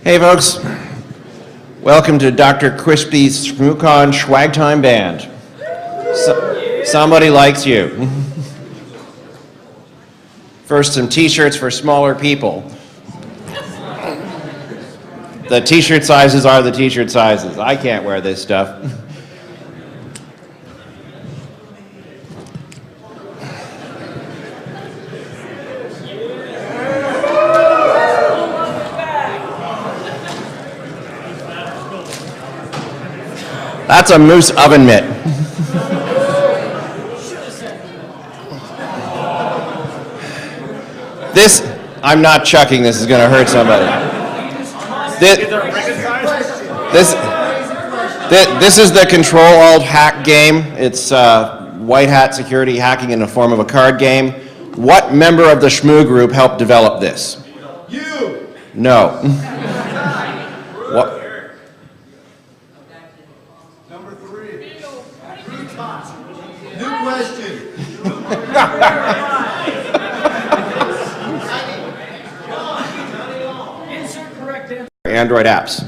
Hey folks, welcome to Dr. Crispy's Shmoocon Swag Time Band. Somebody likes you. First, some t-shirts for smaller people. The t-shirt sizes are the t-shirt sizes. I can't wear this stuff. That's a moose oven mitt. This, I'm not chucking, this is going to hurt somebody. This is the Control-Alt-Hack game. It's white hat security hacking in the form of a card game. What member of the Shmoo group helped develop this? You! No. What? Number 3. New question. Insert correct answer. Android apps.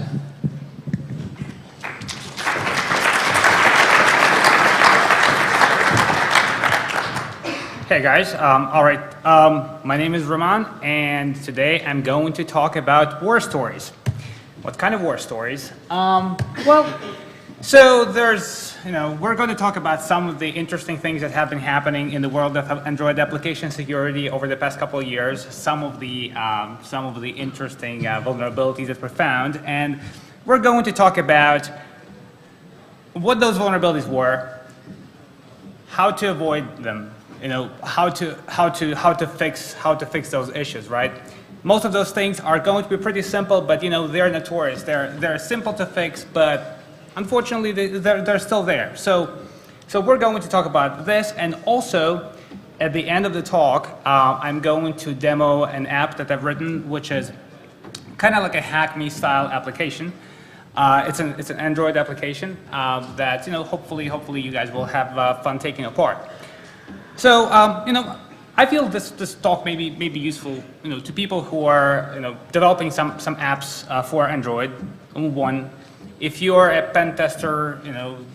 Hey guys, all right, my name is Rahman, and today I'm going to talk about war stories. What kind of war stories? So there's, we're going to talk about some of the interesting things that have been happening in the world of Android application security over the past couple of years, some of the interesting vulnerabilities that were found, and we're going to talk about what those vulnerabilities were, how to avoid them, how to fix those issues, right? Most of those things are going to be pretty simple, but they're notorious. They're simple to fix, but unfortunately they're still there. So we're going to talk about this, and also at the end of the talk, I'm going to demo an app that I've written, which is kind of like a Hack Me style application. It's an Android application that hopefully you guys will have fun taking apart. So, I feel this talk may be useful, to people who are, developing some apps for Android. One, if you're a pen tester,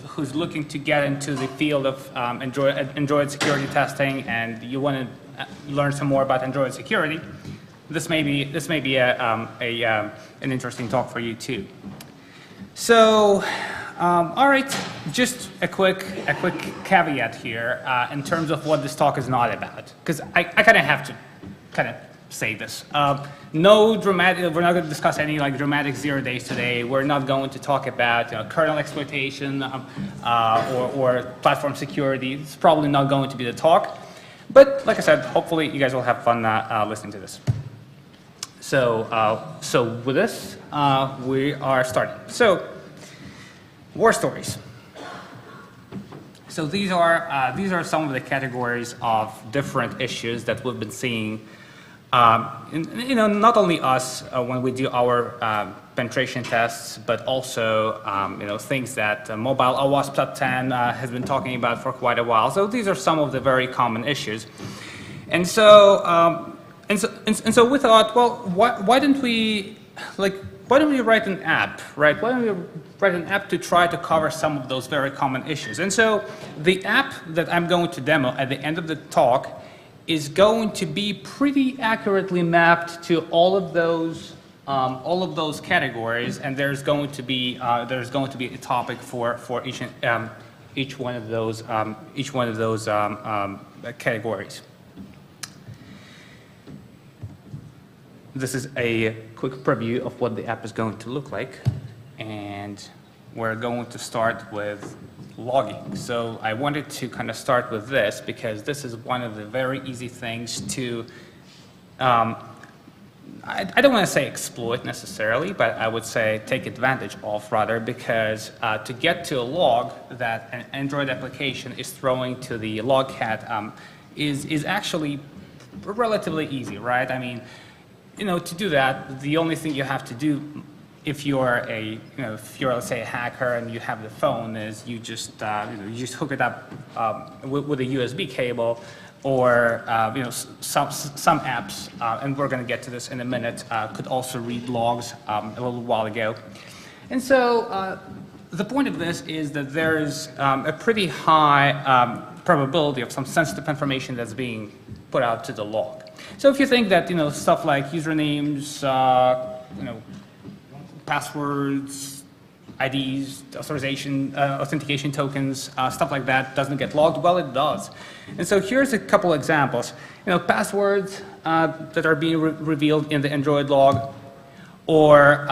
who's looking to get into the field of Android security testing, and you want to learn some more about Android security, this may be an interesting talk for you too. So. All right, just a quick caveat here in terms of what this talk is not about, because I kind of have to say this. No dramatic. We're not going to discuss any dramatic 0 days today. We're not going to talk about kernel exploitation or platform security. It's probably not going to be the talk. But like I said, hopefully you guys will have fun listening to this. So with this, we are starting. So. War stories. So these are some of the categories of different issues that we've been seeing. Not only us when we do our penetration tests, but also things that Mobile OWASP Top 10 has been talking about for quite a while. So these are some of the very common issues, and so we thought, well, why don't we write an app, right? Why don't we write an app to try to cover some of those very common issues? And so the app that I'm going to demo at the end of the talk is going to be pretty accurately mapped to all of those categories, and there's going to be a topic for each one of those categories. This is a quick preview of what the app is going to look like, and we're going to start with logging. So I wanted to kind of start with this because this is one of the very easy things to, I don't want to say exploit necessarily, but I would say take advantage of rather, because to get to a log that an Android application is throwing to the logcat is actually relatively easy, right? I mean, to do that, the only thing you have to do if you're let's say a hacker and you have the phone is you just hook it up with a USB cable or some apps, and we're going to get to this in a minute, could also read logs a little while ago. And so the point of this is that there's a pretty high probability of some sensitive information that's being put out to the log. So if you think that stuff like usernames, passwords, IDs, authentication tokens, stuff like that doesn't get logged, well, it does. And so here's a couple examples. Passwords that are being revealed in the Android log, or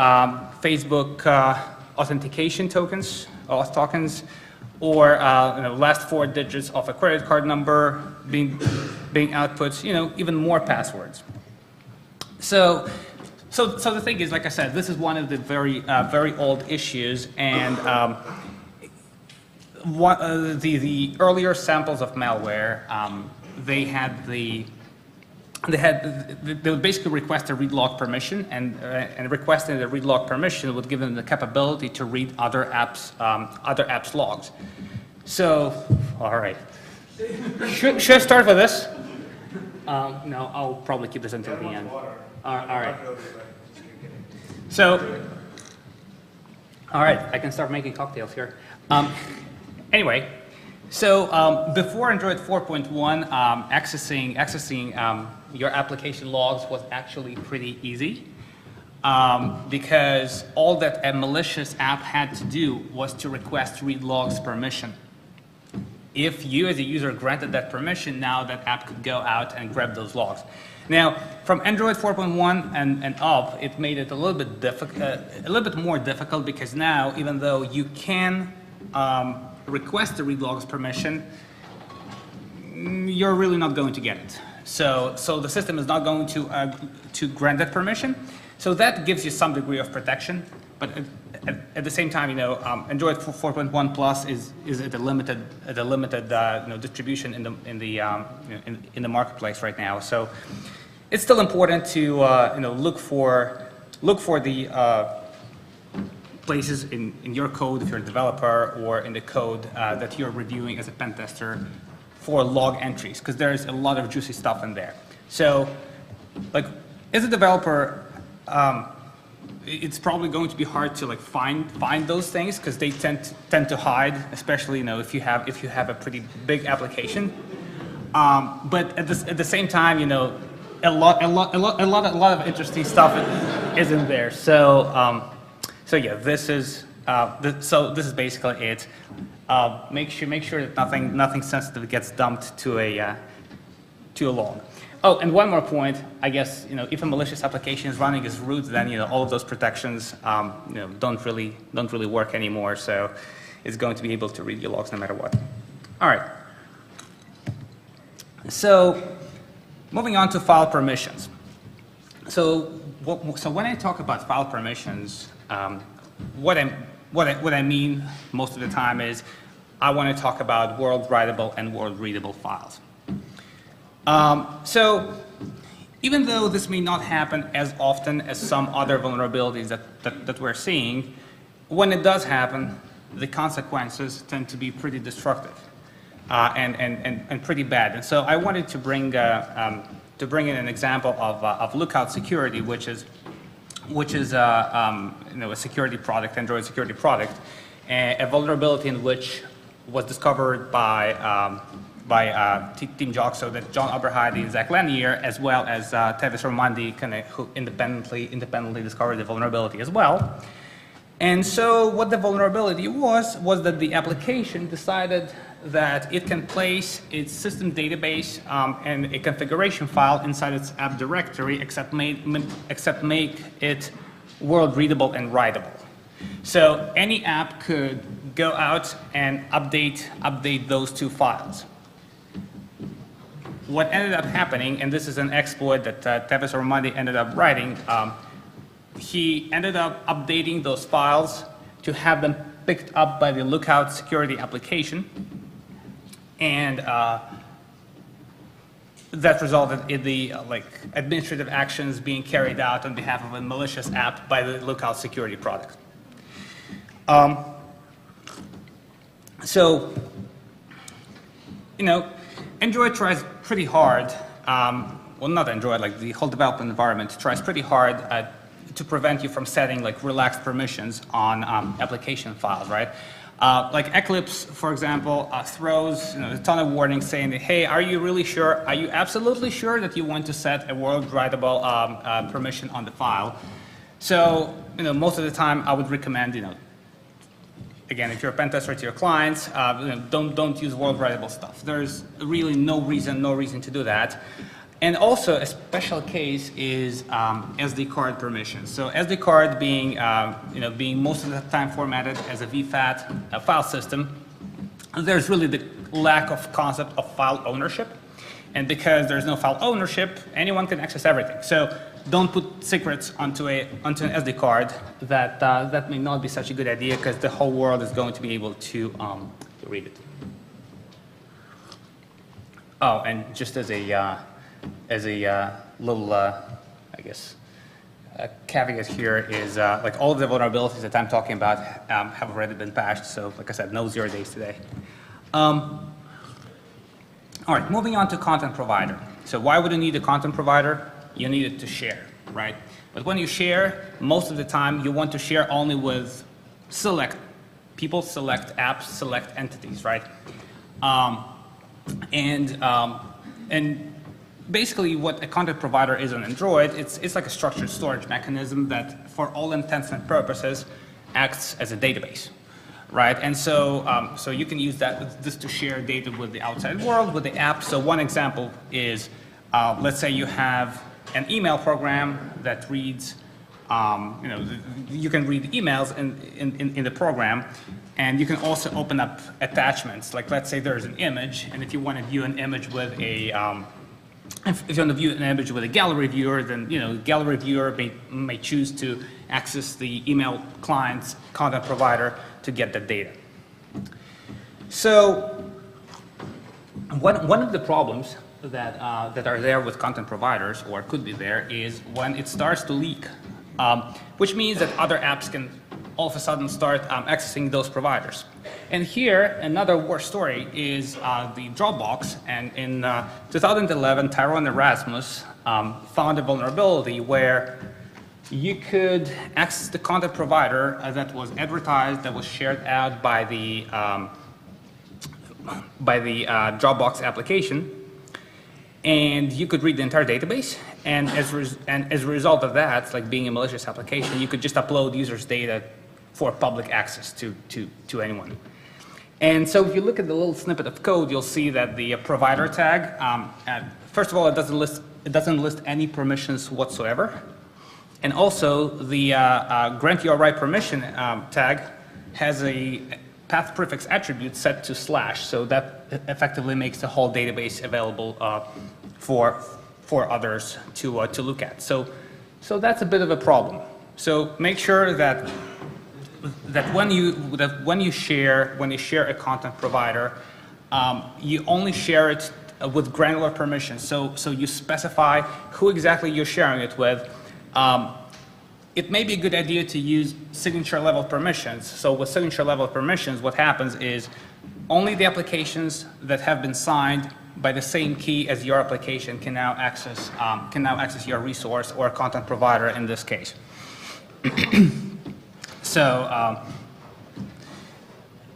Facebook authentication tokens, auth tokens, or last 4 digits of a credit card number being output, even more passwords. So the thing is, like I said, this is one of the very old issues, and the earlier samples of malware, they would basically request a read log permission, and requesting the read log permission would give them the capability to read other apps logs. So, all right, should I start with this? No, I'll probably keep this until the end. All right. So, all right, I can start making cocktails here. Anyway, so before Android 4.1, accessing your application logs was actually pretty easy, because all that a malicious app had to do was to request read logs permission. If you as a user granted that permission, now that app could go out and grab those logs. Now, from Android 4.1 and up, it made it a little bit more difficult, because now, even though you can request the read logs permission, you're really not going to get it. So the system is not going to grant that permission. So that gives you some degree of protection, but at the same time, Android 4.1 Plus is at a limited distribution in the marketplace right now. So it's still important to look for the places in your code, if you're a developer, or in the code that you're reviewing as a pen tester, for log entries, because there's a lot of juicy stuff in there. So, like, as a developer, it's probably going to be hard to find those things, because they tend to hide, especially if you have a pretty big application. But at the same time, a lot of interesting stuff is in there. So yeah, this is basically it. Make sure that nothing sensitive gets dumped to a log. Oh, and one more point. I guess if a malicious application is running as root, then all of those protections don't really work anymore. So it's going to be able to read your logs no matter what. All right. So moving on to file permissions. So when I talk about file permissions, what I mean most of the time is I want to talk about world writable and world readable files. So even though this may not happen as often as some other vulnerabilities that we're seeing, when it does happen, the consequences tend to be pretty destructive and pretty bad. And so I wanted to bring in an example of Lookout Security, which is a security product, Android security product, a vulnerability in which was discovered by Team Jock, so that John Aberheide and Zach Lanier, as well as Tevis Romandi, who independently discovered the vulnerability as well. And so what the vulnerability was that the application decided that it can place its system database and a configuration file inside its app directory, except make it world readable and writable. So any app could go out and update those two files. What ended up happening, and this is an exploit that Tevis Romandi ended up writing, he ended up updating those files to have them picked up by the Lookout security application, and that resulted in the administrative actions being carried out on behalf of a malicious app by the Lookout security product. So, Android tries pretty hard, well, not Android, like the whole development environment tries pretty hard to prevent you from setting like relaxed permissions on application files, right? Like Eclipse, for example, throws a ton of warnings saying that, hey, are you really sure? Are you absolutely sure that you want to set a world writable permission on the file? So, most of the time I would recommend, again, if you're a pen tester to your clients, don't use world writable stuff. There's really no reason to do that. And also, a special case is SD card permissions. So SD card being, being most of the time formatted as a VFAT file system, there's really the lack of concept of file ownership. And because there's no file ownership, anyone can access everything. So don't put secrets onto an SD card. That may not be such a good idea because the whole world is going to be able to read it. Oh, and just as a little, I guess, caveat here is like all of the vulnerabilities that I'm talking about have already been patched. So like I said, no 0 days today. All right, moving on to content provider. So why would you need a content provider? You need it to share, right? But when you share, most of the time you want to share only with select people, select apps, select entities, right? And basically what a content provider is on Android, it's like a structured storage mechanism that for all intents and purposes acts as a database, right? And so, so you can use this to share data with the outside world, with the app. So one example is, let's say you have an email program that reads, you can read emails in the program, and you can also open up attachments. Like let's say there's an image, and if you want to view an image with a if you want to view an image with a gallery viewer, then gallery viewer may choose to access the email client's content provider to get the data. So one of the problems that are there with content providers, or could be there, is when it starts to leak, which means that other apps can all of a sudden start accessing those providers. And here, another war story is the Dropbox. And in 2011, Tyrone Erasmus found a vulnerability where you could access the content provider that was advertised, that was shared out by the Dropbox application, and you could read the entire database. And as a result of that, like being a malicious application, you could just upload users' data for public access to anyone. And so if you look at the little snippet of code, you'll see that the provider tag, first of all, it doesn't list any permissions whatsoever. And also the grant URI permission tag has a path prefix attribute set to /. So that effectively makes the whole database available for others to look at. So that's a bit of a problem. So make sure that when you share a content provider, you only share it with granular permissions. So you specify who exactly you're sharing it with. It may be a good idea to use signature level permissions. So with signature level permissions, what happens is only the applications that have been signed by the same key as your application can now access your resource or content provider in this case. So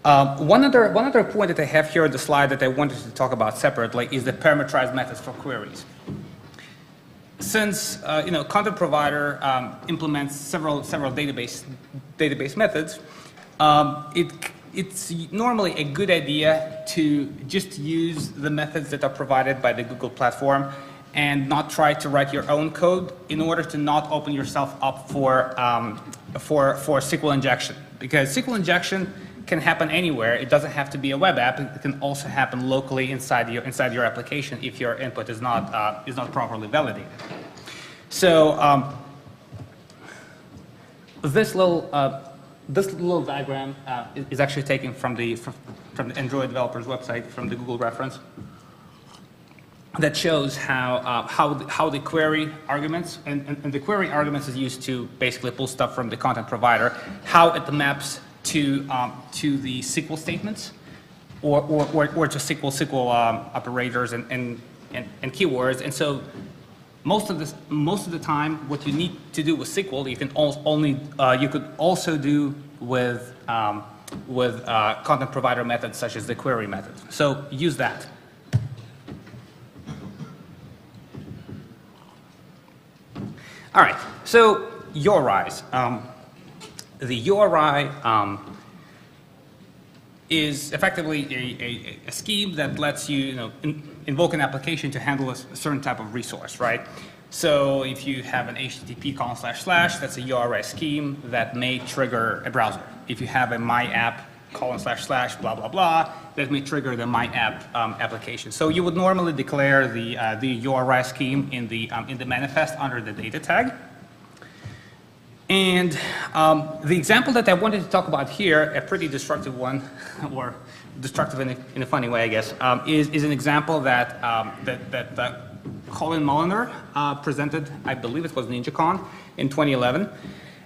one other point that I have here on the slide that I wanted to talk about separately is the parameterized methods for queries. Since content provider implements several database methods, it's normally a good idea to just use the methods that are provided by the Google platform and not try to write your own code in order to not open yourself up for SQL injection. Because SQL injection can happen anywhere. It doesn't have to be a web app. It can also happen locally inside your application if your input is not properly validated. So this little diagram is actually taken from the Android developers website, from the Google reference, that shows how the query arguments, and the query arguments is used to basically pull stuff from the content provider, how it maps to the SQL statements, or just SQL operators and keywords. And so most of the time, what you need to do with SQL, you can you could also do with content provider methods such as the query method. So use that. All right. So URIs. The URI is effectively a scheme that lets you, invoke an application to handle a certain type of resource, right? So if you have an HTTP : / that's a URI scheme that may trigger a browser. If you have a myapp : / blah blah blah, that may trigger the myapp application. So you would normally declare the URI scheme in the manifest under the data tag. And the example that I wanted to talk about here, a pretty destructive one, or destructive in a funny way, I guess, is an example that Colin Mulliner presented. I believe it was NinjaCon in 2011.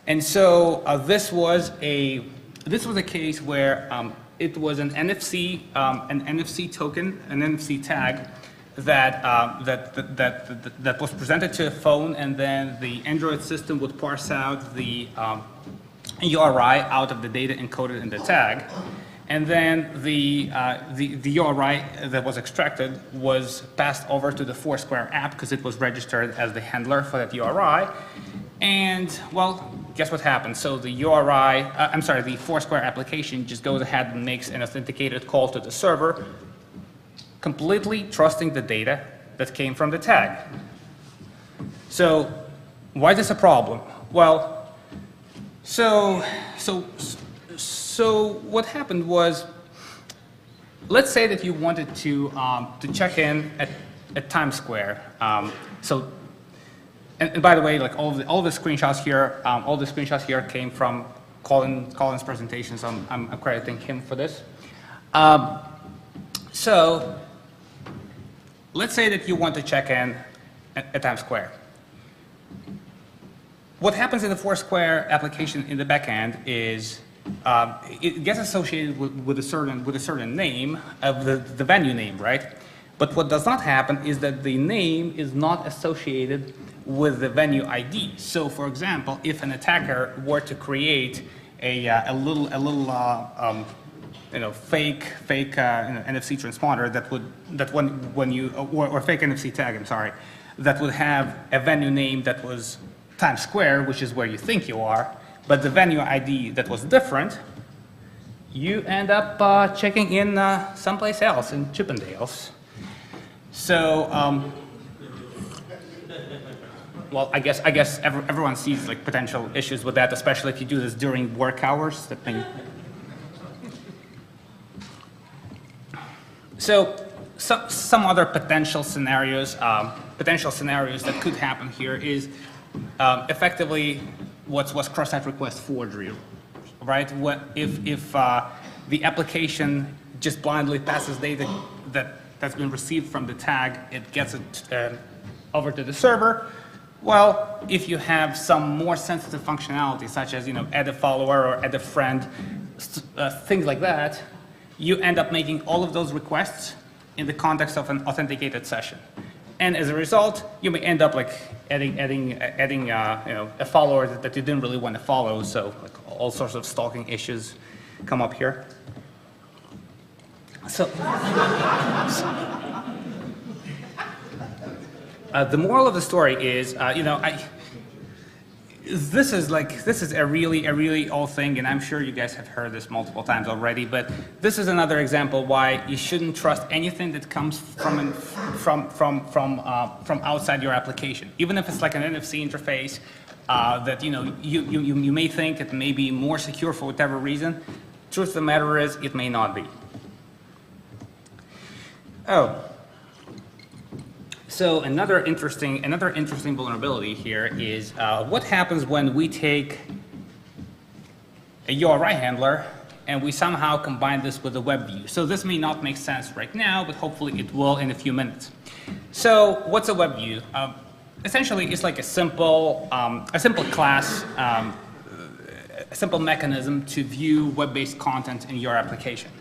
And so this was a case where it was an NFC token, an NFC tag that was presented to a phone, and then the Android system would parse out the URI out of the data encoded in the tag, and then the URI that was extracted was passed over to the Foursquare app because it was registered as the handler for that URI. And well, guess what happened? So the the Foursquare application just goes ahead and makes an authenticated call to the server, completely trusting the data that came from the tag. So why is this a problem? Well, so what happened was, let's say that you wanted to check in at Times Square. And by the way, like all the screenshots here, came from Colin's presentation, so I'm crediting him for this. So let's say that you want to check in at Times Square. What happens in the Foursquare application in the backend is it gets associated with a certain name of the venue name, right? But what does not happen is that the name is not associated with the venue ID. So, for example, if an attacker were to create a little fake NFC transponder or fake NFC tag, I'm sorry, that would have a venue name that was Times Square, which is where you think you are, but the venue ID that was different, you end up checking in someplace else in Chippendales. So, well, I guess everyone sees like potential issues with that, especially if you do this during work hours. So, some other potential scenarios that could happen here is effectively what's cross-site request forgery, right? If the application just blindly passes data that's been received from the tag, it gets it over to the server. Well, if you have some more sensitive functionality, such as add a follower or add a friend, things like that, you end up making all of those requests in the context of an authenticated session. And as a result, you may end up like adding a follower that you didn't really want to follow. So like all sorts of stalking issues come up here. So the moral of the story is, this is a really old thing, and I'm sure you guys have heard this multiple times already. But this is another example why you shouldn't trust anything that comes from outside your application, even if it's like an NFC interface that you may think it may be more secure for whatever reason. Truth of the matter is, it may not be. Oh. So another interesting vulnerability here is what happens when we take a URI handler and we somehow combine this with a web view. So this may not make sense right now, but hopefully it will in a few minutes. So what's a web view? Essentially, it's like a simple class, a simple mechanism to view web-based content in your application.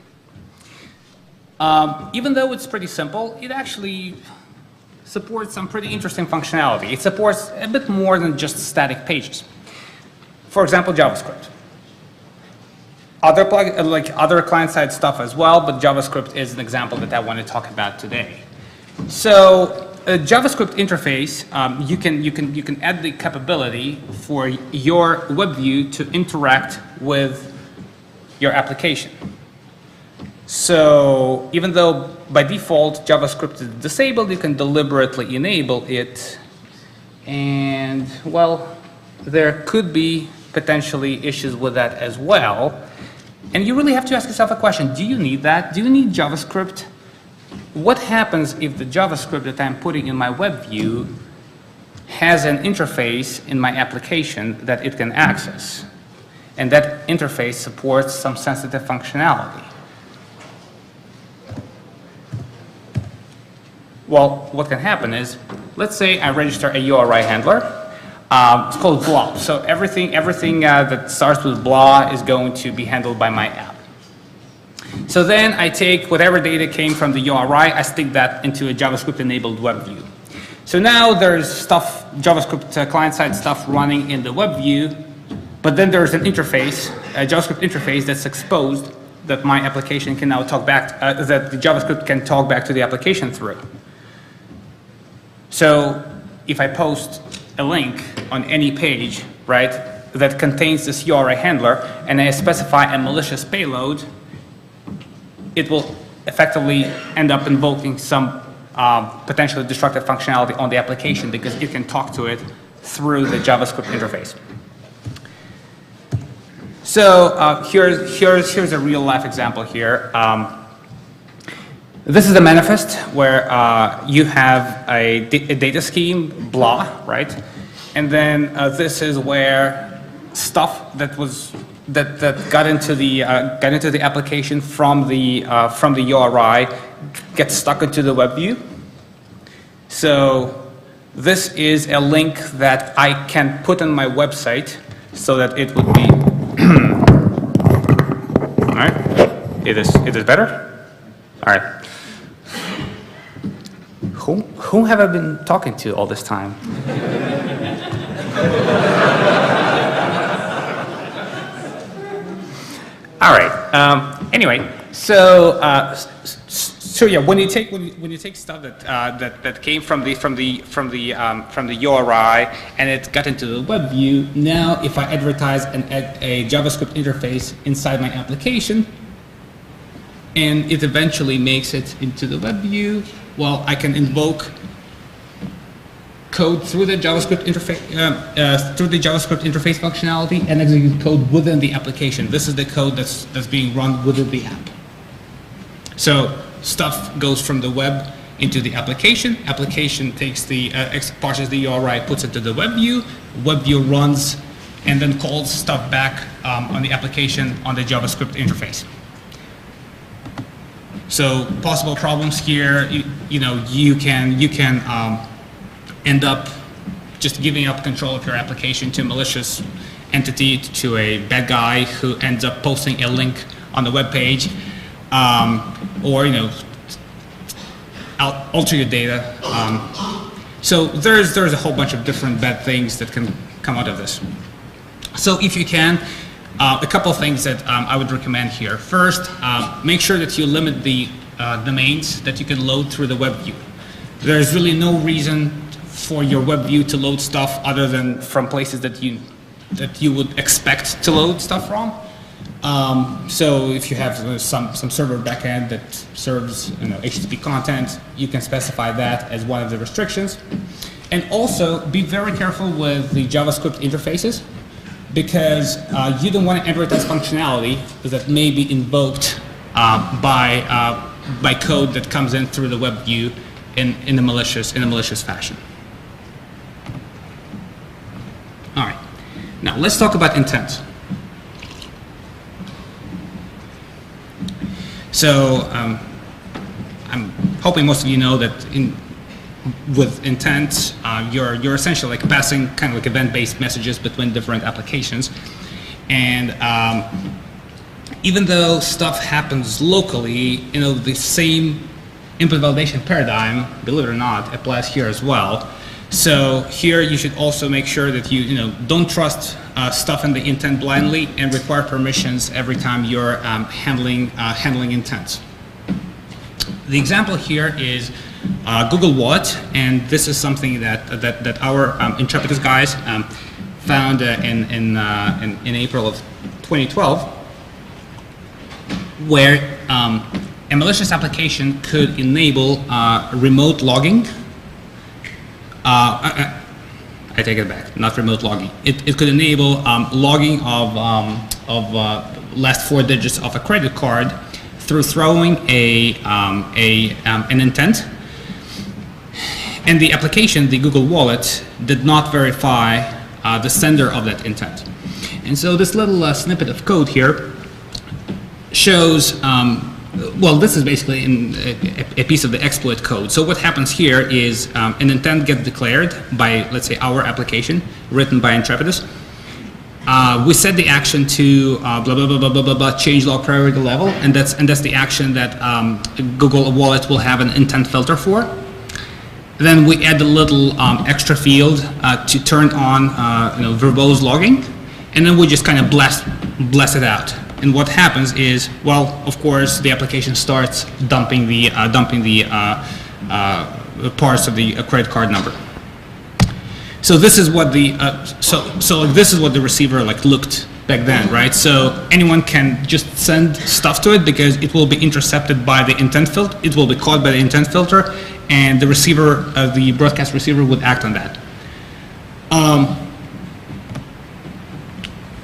Even though it's pretty simple, it actually supports some pretty interesting functionality. It supports a bit more than just static pages. For example, JavaScript. Other client-side stuff as well, but JavaScript is an example that I want to talk about today. So a JavaScript interface, you can add the capability for your web view to interact with your application. So even though by default JavaScript is disabled, you can deliberately enable it. And well, there could be potentially issues with that as well. And you really have to ask yourself a question. Do you need that? Do you need JavaScript? What happens if the JavaScript that I'm putting in my web view has an interface in my application that it can access? And that interface supports some sensitive functionality. Well, what can happen is, let's say I register a URI handler. It's called blah. So everything that starts with blah is going to be handled by my app. So then I take whatever data came from the URI, I stick that into a JavaScript-enabled web view. So now there's stuff, JavaScript client-side stuff running in the web view, but then there's an interface, a JavaScript interface that's exposed that my application can now talk back, that the JavaScript can talk back to the application through. So if I post a link on any page, right, that contains this URI handler, and I specify a malicious payload, it will effectively end up invoking some potentially destructive functionality on the application because it can talk to it through the JavaScript interface. So here's a real life example here. This is a manifest where you have a data scheme, blah, right? And then this is where stuff that got into the application from the URI gets stuck into the web view. So this is a link that I can put on my website so that it would be all right. It is better. All right. Whom have I been talking to all this time? All right. Anyway, so yeah, when you take stuff that came from the URI and it got into the web view, now if I advertise and add a JavaScript interface inside my application, and it eventually makes it into the web view, well, I can invoke code through the JavaScript interface functionality and execute code within the application. This is the code that's being run within the app. So stuff goes from the web into the application. Application takes the parses the URI, puts it to the web view runs, and then calls stuff back on the application on the JavaScript interface. So possible problems here, you can end up just giving up control of your application to a malicious entity, to a bad guy who ends up posting a link on the web page, or alter your data. So there's a whole bunch of different bad things that can come out of this. So if you can, a couple of things that I would recommend here. First, make sure that you limit the domains that you can load through the web view. There's really no reason for your web view to load stuff other than from places that you would expect to load stuff from. So if you have some server backend that serves HTTP content, you can specify that as one of the restrictions. And also be very careful with the JavaScript interfaces, because you don't want to advertise functionality that may be invoked by code that comes in through the web view in a malicious fashion. All right. Now let's talk about intent. So I'm hoping most of you know that with intent, you're essentially like passing kind of like event-based messages between different applications, and even though stuff happens locally, the same input validation paradigm, believe it or not, applies here as well. So here you should also make sure that you don't trust stuff in the intent blindly and require permissions every time you're handling intents. The example here is Google Wallet, and this is something that our Intrepidus guys found in April of 2012, where a malicious application could enable remote logging. I take it back, not remote logging. It could enable logging of last 4 digits of a credit card through throwing an intent. And the application, the Google Wallet, did not verify the sender of that intent. And so this little snippet of code here shows, well, this is basically a piece of the exploit code. So what happens here is an intent gets declared by, let's say, our application, written by Intrepidus. We set the action to blah, blah, blah, blah, blah, blah, blah, change log priority level, and that's the action that Google Wallet will have an intent filter for. Then we add a little extra field to turn on verbose logging, and then we just kind of blast it out. And what happens is, well, of course, the application starts dumping the parts of the credit card number. So this is what the this is what the receiver looked back then, right? So anyone can just send stuff to it because it will be intercepted by the intent filter. It will be caught by the intent filter, and the receiver, the broadcast receiver, would act on that.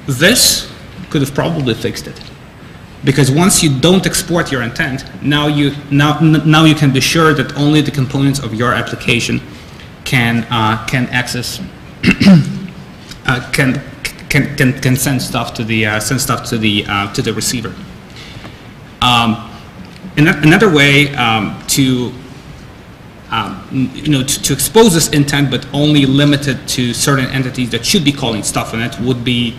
This could have probably fixed it, because once you don't export your intent, now you can be sure that only the components of your application can access can send stuff to the receiver. Another way to expose this intent, but only limited to certain entities that should be calling stuff in it, would be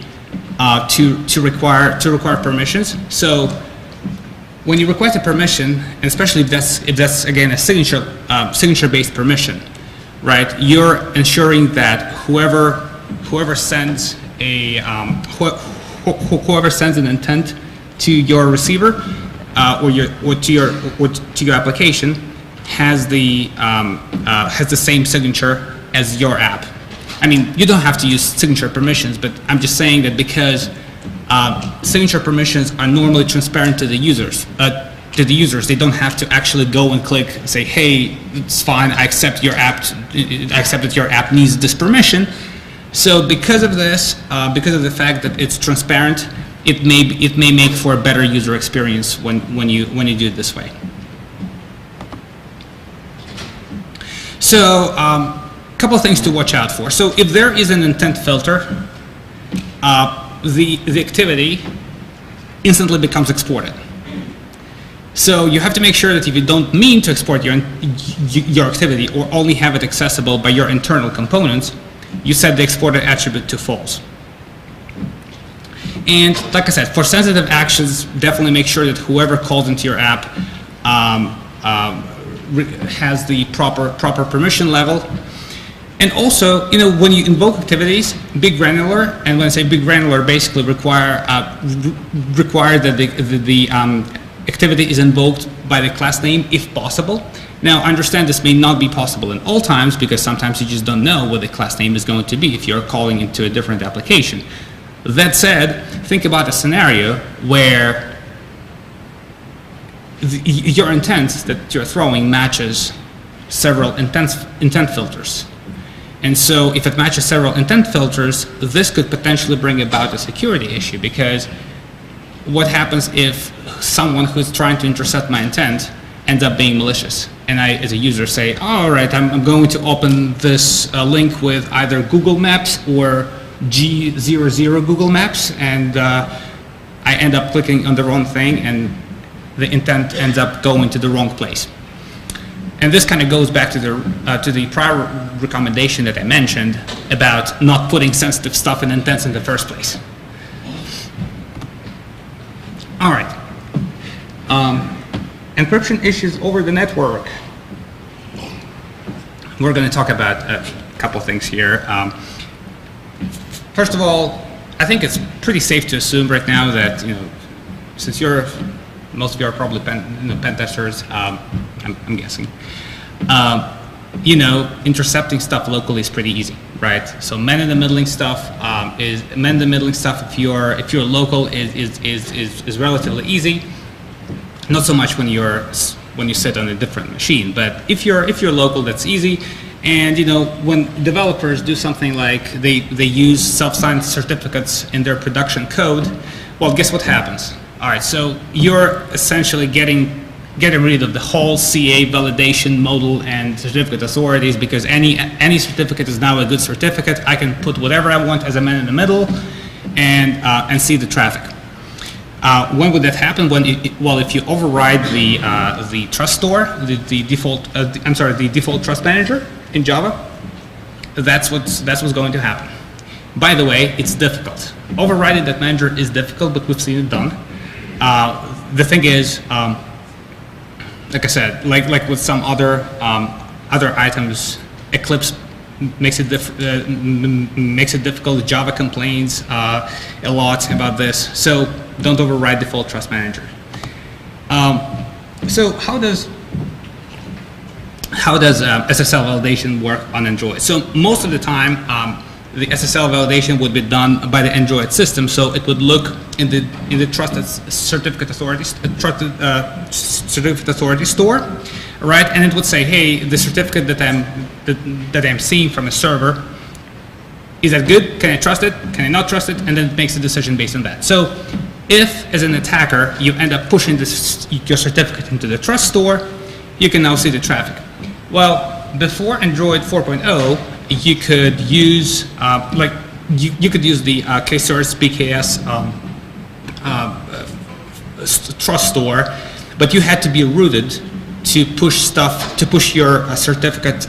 to require permissions. So when you request a permission, and especially if that's again a signature-based permission, right? You're ensuring that whoever sends an intent to your receiver or to your application has the same signature as your app. I mean, you don't have to use signature permissions, but I'm just saying that because signature permissions are normally transparent to the users. They don't have to actually go and click and say, "Hey, it's fine. I accept your app. I accept that your app needs this permission." So because of this, because of the fact that it's transparent, it may make for a better user experience when you do it this way. So. Couple of things to watch out for. So if there is an intent filter, the activity instantly becomes exported. So you have to make sure that if you don't mean to export your activity or only have it accessible by your internal components, you set the exported attribute to false. And like I said, for sensitive actions, definitely make sure that whoever calls into your app has the proper permission level. And also, when you invoke activities, big granular, and when I say big granular, basically require that the activity is invoked by the class name if possible. Now, I understand this may not be possible in all times because sometimes you just don't know what the class name is going to be if you're calling into a different application. That said, think about a scenario where your intent that you're throwing matches several intent filters. And so if it matches several intent filters, this could potentially bring about a security issue, because what happens if someone who's trying to intercept my intent ends up being malicious? And I, as a user, say, oh, all right, I'm going to open this link with either Google Maps or G00 Google Maps, and I end up clicking on the wrong thing, and the intent ends up going to the wrong place. And this kind of goes back to the prior recommendation that I mentioned about not putting sensitive stuff in intents in the first place. All right. Encryption issues over the network. We're going to talk about a couple things here. First of all, I think it's pretty safe to assume right now that, since most of you are probably pen testers, I'm guessing, intercepting stuff locally is pretty easy, right? So man-in-the-middling stuff if you're local is relatively easy. Not so much when you sit on a different machine, but if you're local, that's easy. And when developers do something like they use self-signed certificates in their production code, well, guess what happens? All right, so you're essentially getting rid of the whole CA validation modal and certificate authorities, because any certificate is now a good certificate. I can put whatever I want as a man in the middle and see the traffic. When would that happen? If you override the trust store, the default trust manager in Java, that's what's going to happen. By the way, it's difficult. Overriding that manager is difficult, but we've seen it done. The thing is, like I said, like with some other items, Eclipse makes it difficult. Java complains a lot about this. So don't override default trust manager. So how does SSL validation work on Android? So most of the time, the SSL validation would be done by the Android system. So it would look in the trusted certificate authority store, right? And it would say, hey, the certificate that I'm seeing from a server, is that good? Can I trust it? Can I not trust it? And then it makes a decision based on that. So if, as an attacker, you end up pushing your certificate into the trust store, you can now see the traffic. Well, before Android 4.0, you could use you could use the KSource PKS trust store, but you had to be rooted to push your certificate,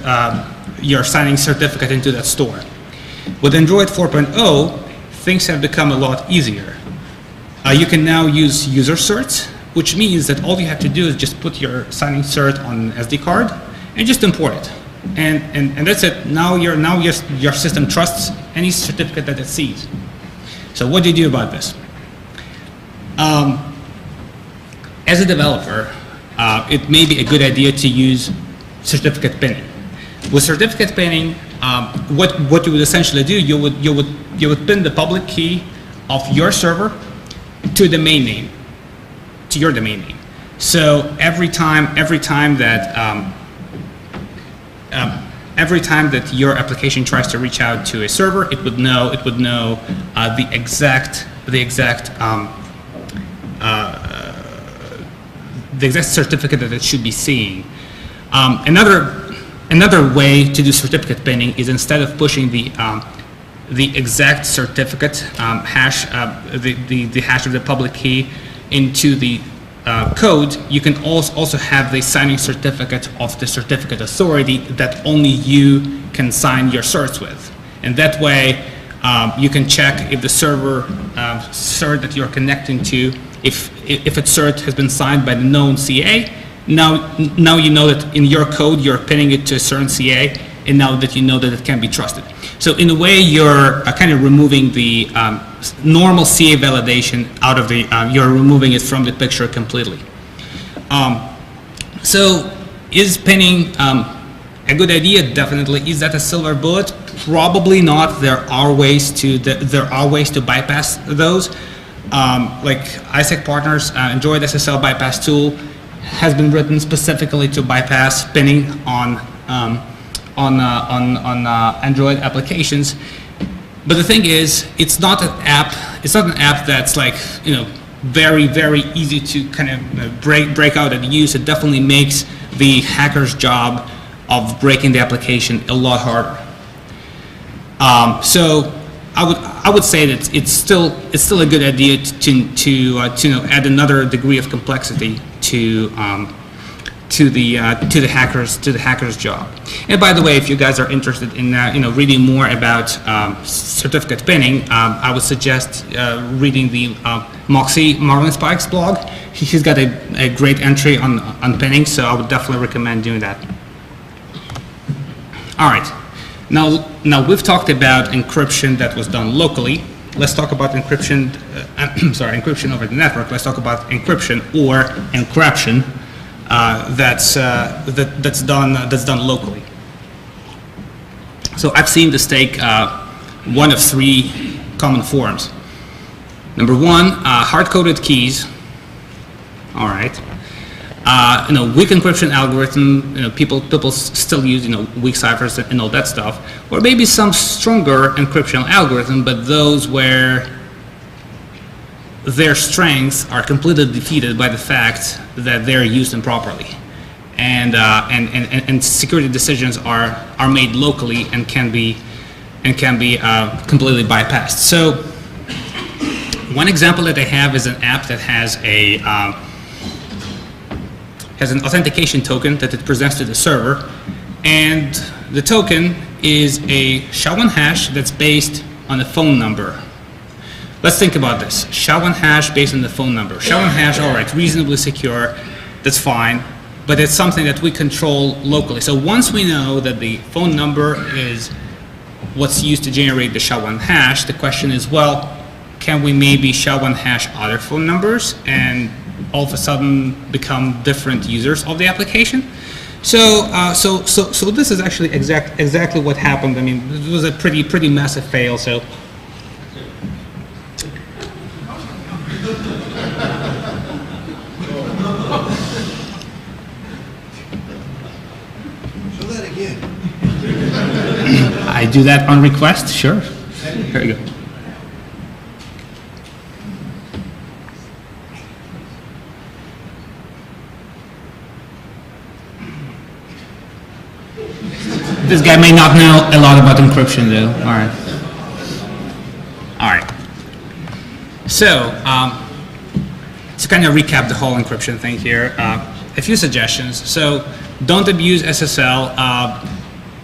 your signing certificate into that store. With Android 4.0, things have become a lot easier. You can now use user certs, which means that all you have to do is just put your signing cert on an SD card and just import it. And that's it. Now your system trusts any certificate that it sees. So what do you do about this? As a developer, it may be a good idea to use certificate pinning. With certificate pinning, what you would essentially do, you would pin the public key of your server to the domain name, to your domain name. So every time that your application tries to reach out to a server, it would know the exact certificate that it should be seeing. Another way to do certificate pinning is, instead of pushing the exact certificate hash, the hash of the public key into the code, you can also have the signing certificate of the certificate authority that only you can sign your certs with. And that way, you can check if the server cert that you're connecting to, if its cert has been signed by the known CA. Now you know that in your code you're pinning it to a certain CA, and now that you know that it can be trusted. So in a way, you're kind of removing the normal CA validation out of the, you're removing it from the picture completely. So is pinning a good idea? Definitely. Is that a silver bullet? Probably not. There are ways to bypass those. Like ISAC Partners, Android SSL bypass tool has been written specifically to bypass pinning on Android applications. But the thing is, it's not an app that's like, very, very easy to kind of break out and use. It definitely makes the hacker's job of breaking the application a lot harder. So I would say that it's still a good idea to add another degree of complexity to the hacker's job. And by the way, if you guys are interested in reading more about certificate pinning, I would suggest reading the Moxie Marlinspike's blog. He's got a great entry on pinning, so I would definitely recommend doing that. All right, now we've talked about encryption that was done locally. Let's talk about encryption. Encryption over the network. Let's talk about encryption or encryption that's done locally. So I've seen this take one of three common forms. Number one, hard-coded keys. All right. Weak encryption algorithm. People still use weak ciphers and all that stuff, or maybe some stronger encryption algorithm, but those where their strengths are completely defeated by the fact that they're used improperly, and security decisions are made locally and can be completely bypassed. So one example that I have is an app that has an authentication token that it presents to the server, and the token is a SHA-1 hash that's based on a phone number. Let's think about this. SHA-1 hash based on the phone number. SHA-1 hash, all right, reasonably secure, that's fine, but it's something that we control locally. So once we know that the phone number is what's used to generate the SHA-1 hash, the question is, well, can we maybe SHA-1 hash other phone numbers and all of a sudden become different users of the application? So this is actually exactly what happened. I mean, it was a pretty massive fail. So Show that again. I do that on request. Sure. Here you go. This guy may not know a lot about encryption, though. All right. All right. So, to kind of recap the whole encryption thing here, a few suggestions. So, don't abuse SSL.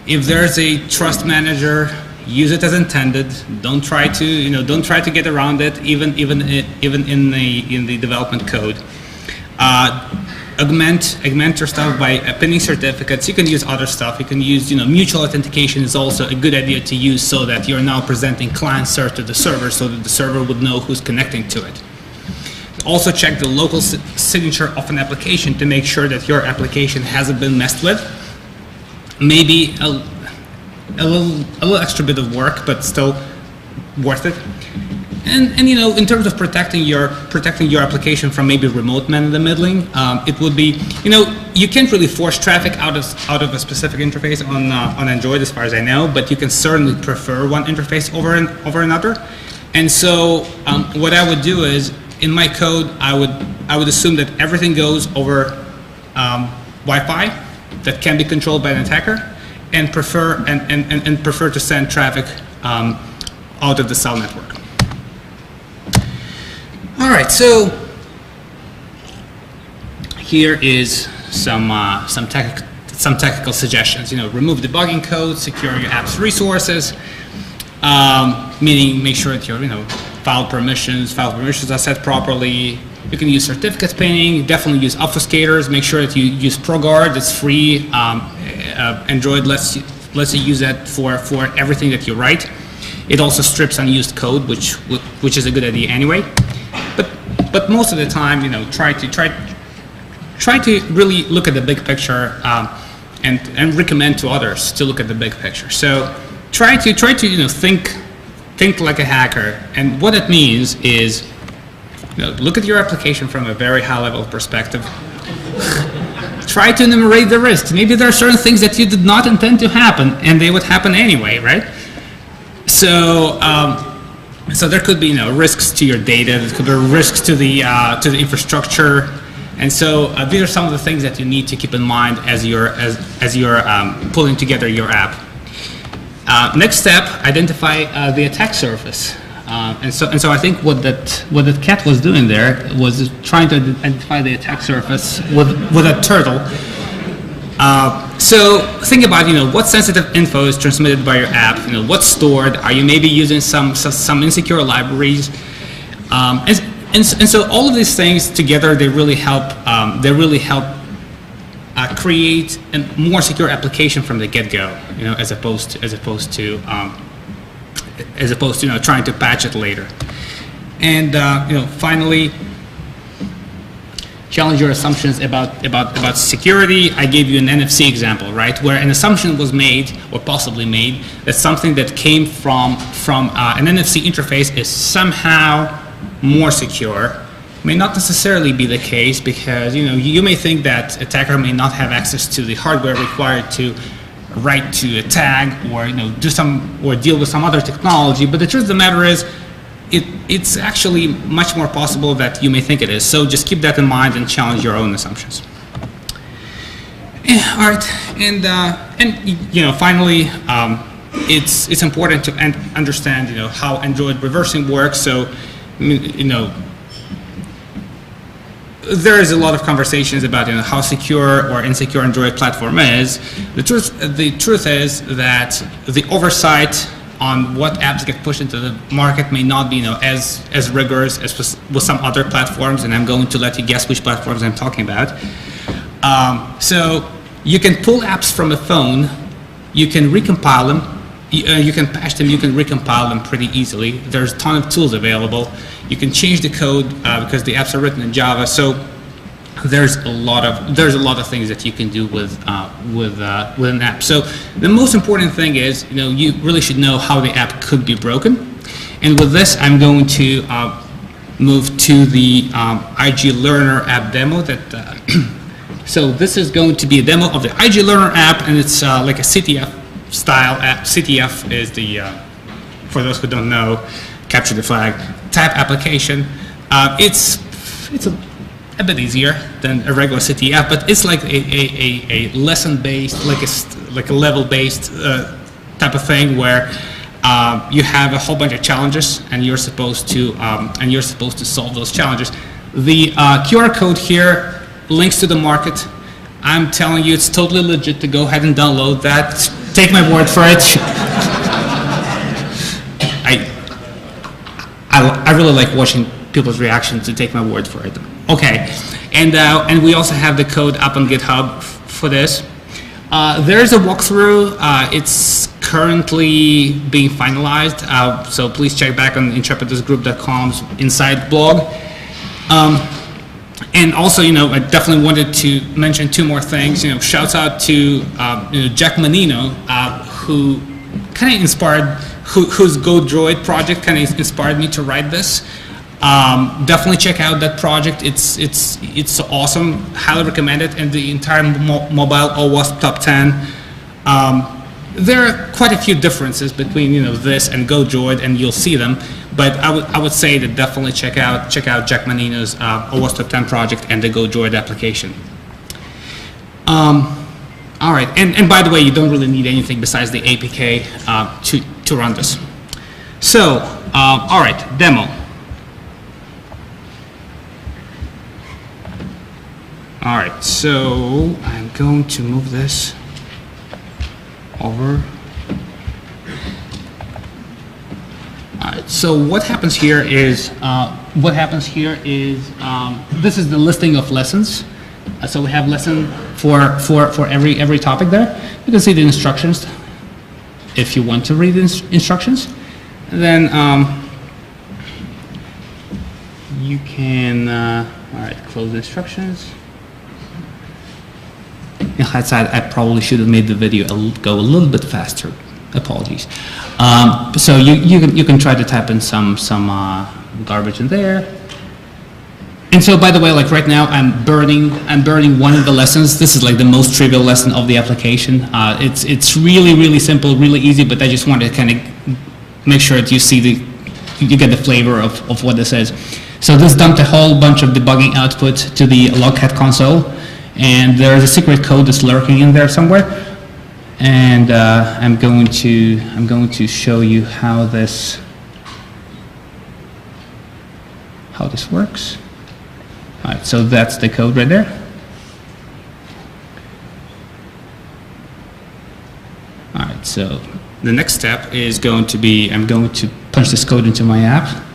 If there's a trust manager, use it as intended. Don't try to get around it, even in the development code. Augment your stuff by pinning certificates. You can use other stuff. You can use, mutual authentication is also a good idea to use, so that you're now presenting client cert to the server, so that the server would know who's connecting to it. Also check the local signature of an application to make sure that your application hasn't been messed with. Maybe a little extra bit of work, but still worth it. And in terms of protecting your application from maybe remote man-in-the-middling, it would be, you can't really force traffic out of a specific interface on Android, as far as I know, but you can certainly prefer one interface over another. And so what I would do is, in my code, I would assume that everything goes over Wi-Fi that can be controlled by an attacker, and prefer to send traffic out of the cell network. All right, so here is some technical suggestions. Remove debugging code, secure your app's resources, meaning make sure that your file permissions are set properly. You can use certificate pinning. Definitely use obfuscators. Make sure that you use ProGuard. It's free. Android lets you use that for everything that you write. It also strips unused code, which is a good idea anyway. But most of the time, try to really look at the big picture, and recommend to others to look at the big picture. So try to think like a hacker, and what it means is, look at your application from a very high level perspective. Try to enumerate the risks. Maybe there are certain things that you did not intend to happen, and they would happen anyway, right? So there could be risks to your data. There could be risks to the infrastructure, and so these are some of the things that you need to keep in mind as you're pulling together your app. Next step: identify the attack surface. And so I think what that cat was doing there was trying to identify the attack surface with a turtle. So think about, what sensitive info is transmitted by your app, what's stored, are you maybe using some insecure libraries? And so all of these things together, they really help create a more secure application from the get-go, as opposed to trying to patch it later. And finally, challenge your assumptions about security. I gave you an NFC example, right, where an assumption was made or possibly made that something that came from an NFC interface is somehow more secure. May not necessarily be the case, because you may think that attacker may not have access to the hardware required to write to a tag or deal with some other technology, but the truth of the matter is it's actually much more possible that you may think it is. So just keep that in mind and challenge your own assumptions. Yeah, all right, and finally, it's important to understand how Android reversing works. So there is a lot of conversations about how secure or insecure Android platform is. The truth is that the oversight on what apps get pushed into the market may not be as rigorous as with some other platforms, and I'm going to let you guess which platforms I'm talking about. So you can pull apps from a phone, you can recompile them, you can patch them, you can recompile them pretty easily. There's a ton of tools available. You can change the code because the apps are written in Java. So there's a lot of things that you can do with an app. So the most important thing is you really should know how the app could be broken. And with this, I'm going to move to the IG Learner app demo. So this is going to be a demo of the IG Learner app, and it's like a CTF style app. CTF is the, for those who don't know, capture the flag type application. It's a bit easier than a regular CTF, but it's like a lesson-based, like a level-based type of thing where you have a whole bunch of challenges, and you're supposed to solve those challenges. The QR code here links to the market. I'm telling you, it's totally legit to go ahead and download that. Take my word for it. I really like watching people's reactions, to take my word for it. Okay, and we also have the code up on GitHub for this. There's a walkthrough. It's currently being finalized, so please check back on intrepidusgroup.com's inside blog. And also, I definitely wanted to mention two more things. Shouts out to Jack Manino, who kind of inspired, whose GoDroid project kind of inspired me to write this. Definitely check out that project. It's awesome. Highly recommend it. And the entire mobile OWASP top 10. There are quite a few differences between this and GoDroid, and you'll see them. But I would say that definitely check out Jack Manino's OWASP top 10 project and the GoDroid application. All right, and by the way, you don't really need anything besides the APK to run this. So, all right, demo. All right, so I'm going to move this over. All right, so what happens here is this is the listing of lessons. So we have lesson for every topic there. You can see the instructions if you want to read the instructions. And then you can all right, close the instructions. In hindsight, I probably should have made the video go a little bit faster. Apologies. So you can try to type in some garbage in there. And so, by the way, like right now, I'm burning one of the lessons. This is like the most trivial lesson of the application. It's really simple, really easy. But I just want to kind of make sure that you get the flavor of what this is. So this dumped a whole bunch of debugging output to the Logcat console, and there is a secret code that's lurking in there somewhere. And I'm going to show you how this works. All right, so that's the code right there. So the next step is going to be, I'm going to punch this code into my app.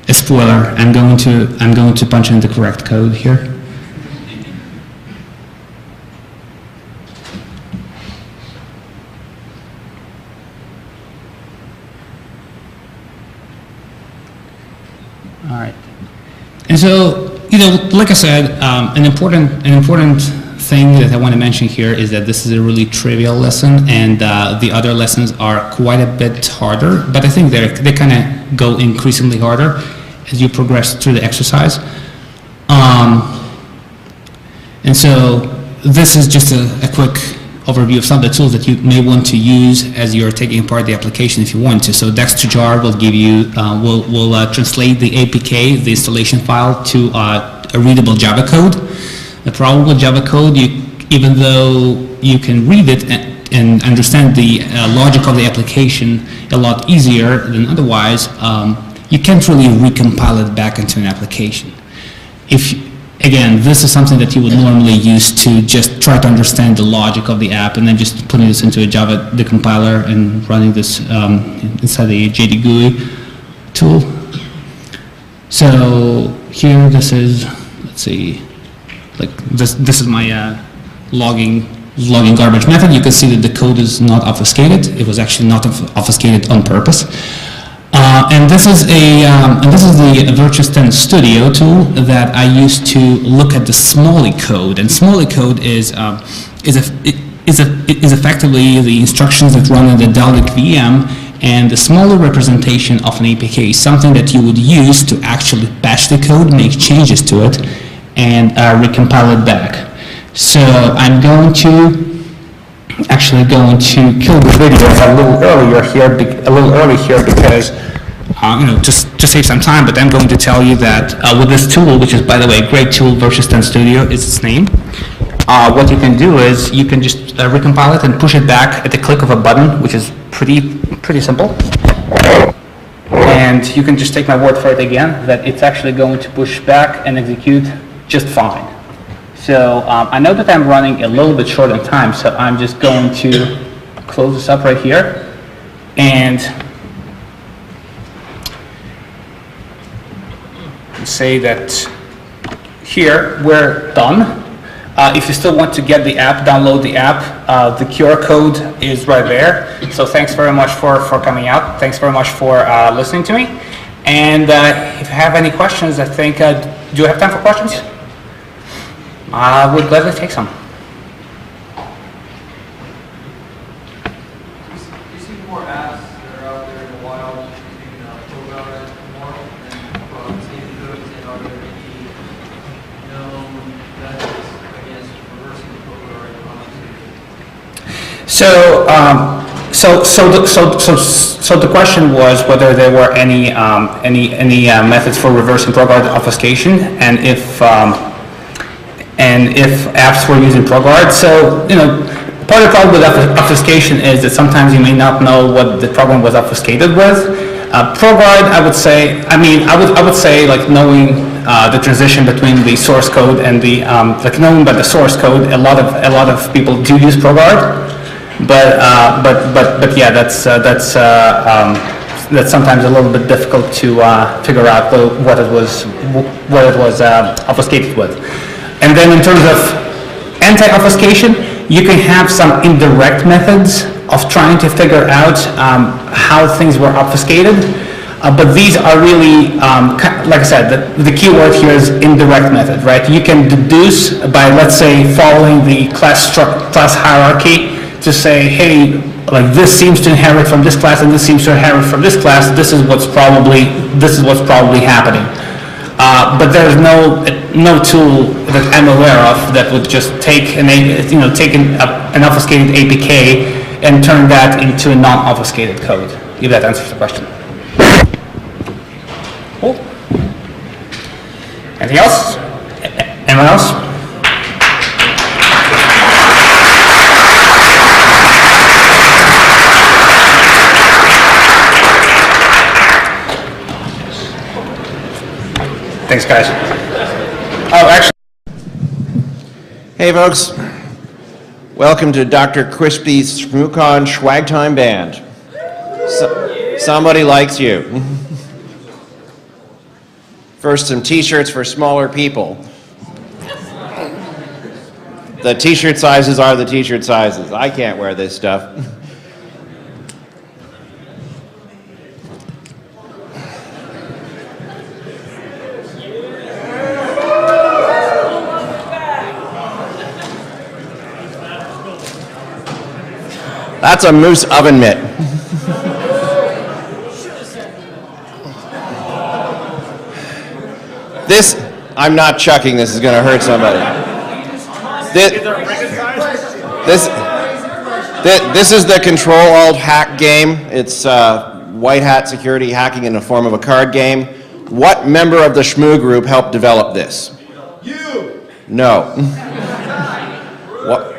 A spoiler, I'm going to punch in the correct code here. All right. And so, like I said, an important thing that I want to mention here is that this is a really trivial lesson, and the other lessons are quite a bit harder, but I think they kind of go increasingly harder as you progress through the exercise. And so this is just a quick overview of some of the tools that you may want to use as you're taking apart the application if you want to. So Dextrajar will give you, will translate the APK, the installation file, to a readable Java code. The problem with Java code, even though you can read it and understand the logic of the application a lot easier than otherwise, you can't really recompile it back into an application. Again, this is something that you would normally use to just try to understand the logic of the app and then just putting this into a Java decompiler and running this inside the JD GUI tool. So here, this is, let's see, like this is my logging garbage method. You can see that the code is not obfuscated. It was actually not obfuscated on purpose. And this is the Virtuous 10 Studio tool that I use to look at the Smalley code. And Smalley code is effectively the instructions that run in the Dalvik VM, and the smaller representation of an APK is something that you would use to actually patch the code, make changes to it, and recompile it back. So I'm going to kill the video a little early here because just to save some time. But I'm going to tell you that with this tool, which is, by the way, a great tool, Virtuous 10 Studio is its name. What you can do is you can just recompile it and push it back at the click of a button, which is pretty simple. And you can just take my word for it again that it's actually going to push back and execute just fine. So I know that I'm running a little bit short on time, so I'm just going to close this up right here and say that here we're done. If you still want to get the app, download the app. The QR code is right there. So thanks very much for coming out. Thanks very much for listening to me. And if you have any questions, I think, do you have time for questions? I would gladly take some. You see more apps that are out there in the wild using program it more and safety codes, and are there any known methods against reversing the program So the question was whether there were any methods for reversing ProGuard obfuscation, and if apps were using ProGuard. So, part of the problem with obfuscation is that sometimes you may not know what the program was obfuscated with. ProGuard, I would say, like knowing the transition between the source code and the, like knowing about the source code, a lot of people do use ProGuard. But yeah, that's sometimes a little bit difficult to figure out what it was obfuscated with. And then in terms of anti-obfuscation, you can have some indirect methods of trying to figure out how things were obfuscated. But these are really, like I said, the key word here is indirect method, right? You can deduce by, let's say, following the class hierarchy to say, hey, like this seems to inherit from this class and this seems to inherit from this class. This is what's probably happening. But there's no tool that I'm aware of that would just take an obfuscated APK and turn that into a non-obfuscated code. If that answers the question. Cool. Anything else? Anyone else? Thanks, guys. Oh, actually. Hey, folks. Welcome to Dr. Crispy's Shmoocon Swag Time Band. Somebody likes you. First, some t-shirts for smaller people. The t-shirt sizes are the t-shirt sizes. I can't wear this stuff. That's a moose oven mitt. This, I'm not chucking, this is going to hurt somebody. This is the Control-Alt-Hack game. It's white hat security hacking in the form of a card game. What member of the Shmoo group helped develop this? You! No. What?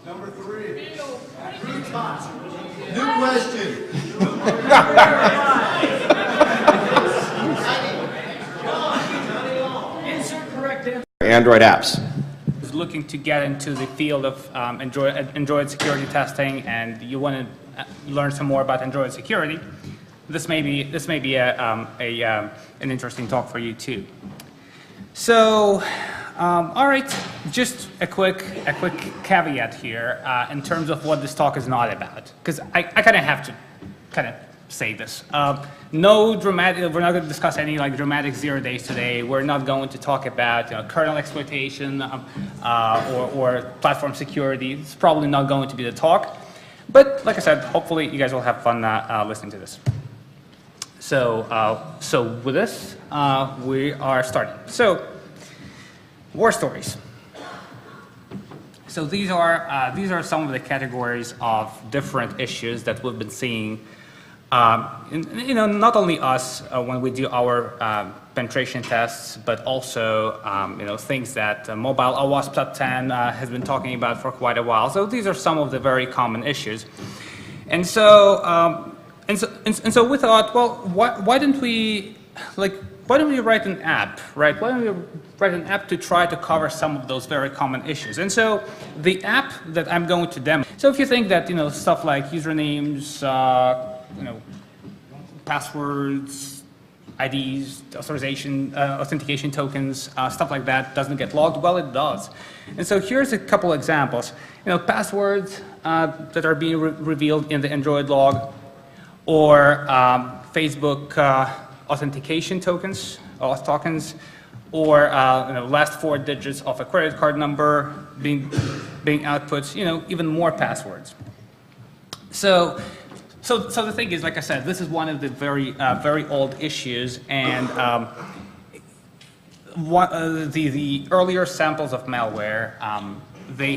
Number 3. New question. Android apps. Looking to get into the field of Android security testing, and you want to learn some more about Android security, this may be an interesting talk for you too. So, all right, just a quick caveat here in terms of what this talk is not about, because I kind of have to say this. No dramatic, we're not going to discuss any like dramatic 0 days today. We're not going to talk about kernel exploitation or platform security. It's probably not going to be the talk. But like I said, hopefully you guys will have fun listening to this. So, with this, we are starting. So, war stories. So these are some of the categories of different issues that we've been seeing. Not only us when we do our penetration tests, but also things that Mobile OWASP Top 10 has been talking about for quite a while. So these are some of the very common issues, and so we thought, well, why don't we write an app, right? Why don't we write an app to try to cover some of those very common issues? And so the app that I'm going to demo. So if you think that stuff like usernames, passwords, IDs, authentication tokens, stuff like that doesn't get logged, well, it does. And so here's a couple examples. Passwords that are being revealed in the Android log, or Facebook authentication tokens, auth tokens, or last 4 digits of a credit card number being output, even more passwords. So the thing is, like I said, this is one of the very old issues, and the earlier samples of malware, they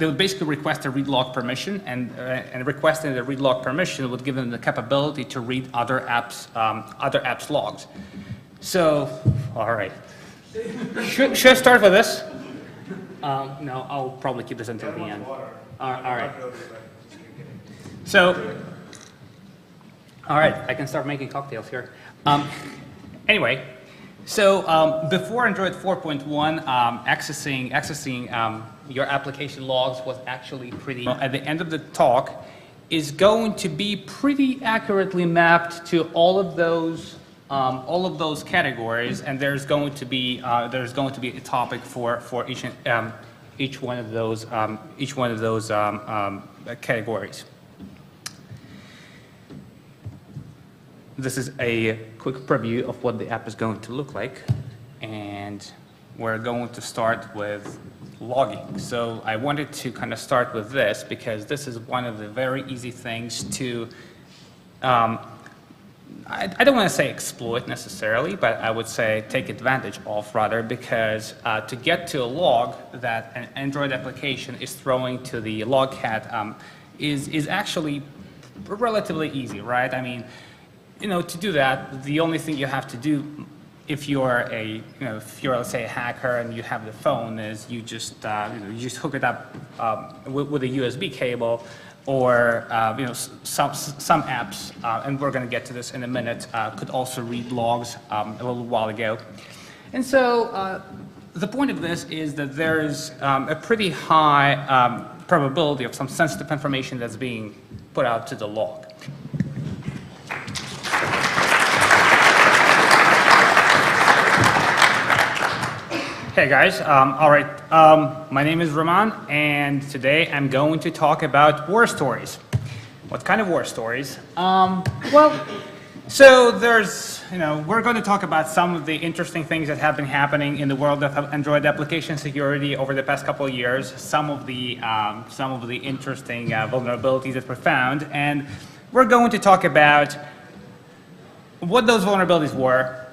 would basically request a read log permission, and requesting the read log permission would give them the capability to read other apps logs. So, all right, should I start with this? No, I'll probably keep this until the end. All right. So, all right, I can start making cocktails here. Anyway, so before Android 4.1, accessing your application logs was actually pretty. At the end of the talk, is going to be pretty accurately mapped to all of those categories, and there's going to be a topic for each one of those categories. This is a quick preview of what the app is going to look like, and we're going to start with logging. So I wanted to kind of start with this because this is one of the very easy things to I don't want to say exploit necessarily, but I would say take advantage of rather, because to get to a log that an Android application is throwing to the logcat is actually relatively easy, right? I mean, to do that, the only thing you have to do if you're let's say a hacker and you have the phone is you just hook it up with a USB cable or some apps, and we're going to get to this in a minute, could also read logs a little while ago. And so the point of this is that there is a pretty high probability of some sensitive information that's being put out to the log. Hey guys, all right, my name is Roman, and today I'm going to talk about war stories. What kind of war stories? So there's, we're going to talk about some of the interesting things that have been happening in the world of Android application security over the past couple of years, some of the interesting vulnerabilities that were found, and we're going to talk about what those vulnerabilities were,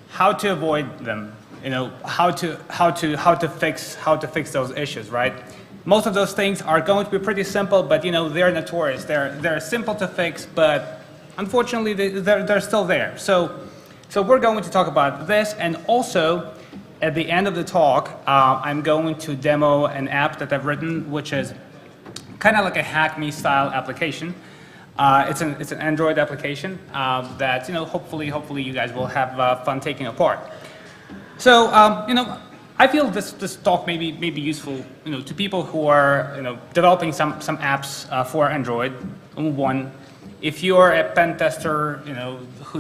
how to avoid them, how to fix those issues, right? Most of those things are going to be pretty simple, but they're notorious. They're simple to fix, but unfortunately they're still there. So we're going to talk about this, and also at the end of the talk, I'm going to demo an app that I've written, which is kind of like a Hack Me style application. It's an Android application that hopefully you guys will have fun taking apart. So, I feel this talk may be useful, to people who are, developing some apps for Android. One, if you're a pen tester, who